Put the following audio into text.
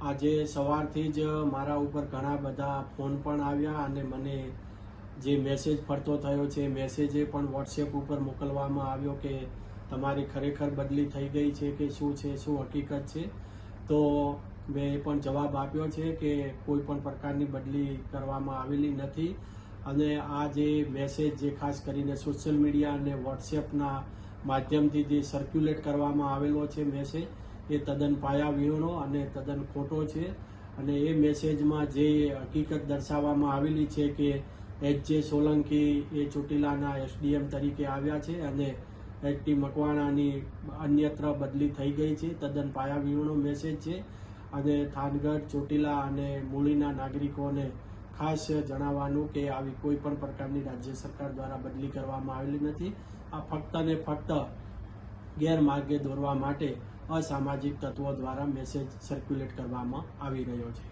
આજે સવારથી જ મારા ઉપર ઘણા બધા ફોન પણ આવ્યા અને મને જે મેસેજ ફરતો થયો છે મેસેજે પણ વોટ્સએપ ઉપર મોકલવામાં આવ્યો કે તમારી ખરેખર બદલી થઈ ગઈ છે કે શું છે, શું હકીકત છે. તો મેં એ પણ જવાબ આપ્યો છે કે કોઈ પણ પ્રકારની બદલી કરવામાં આવેલી નથી. અને આ જે મેસેજ જે ખાસ કરીને સોશિયલ મીડિયા અને વોટ્સએપના માધ્યમથી જે સર્ક્યુલેટ કરવામાં આવેલો છે મેસેજ, એ તદ્દન પાયાવિહોણો અને તદ્દન ખોટો છે. અને એ મેસેજમાં જે હકીકત દર્શાવવામાં આવેલી છે કે એચ.જે. સોલંકી એ ચોટીલાના એસડીએમ તરીકે આવ્યા છે અને એચ.ટી. મકવાણાની અન્યત્ર બદલી થઈ ગઈ છે, તદ્દન પાયાવિહોણો મેસેજ છે. અને થાનગઢ, ચોટીલા અને મૂળીના નાગરિકોને ખાસ જણાવવાનું કે આવી કોઈ પણ પ્રકારની રાજ્ય સરકાર દ્વારા બદલી કરવામાં આવેલી નથી. આ ફક્ત ને ફક્ત ગેરમાર્ગે દોરવા માટે અસામાજિક તત્વો દ્વારા મેસેજ સર્ક્યુલેટ કરવામાં આવી રહ્યો છે.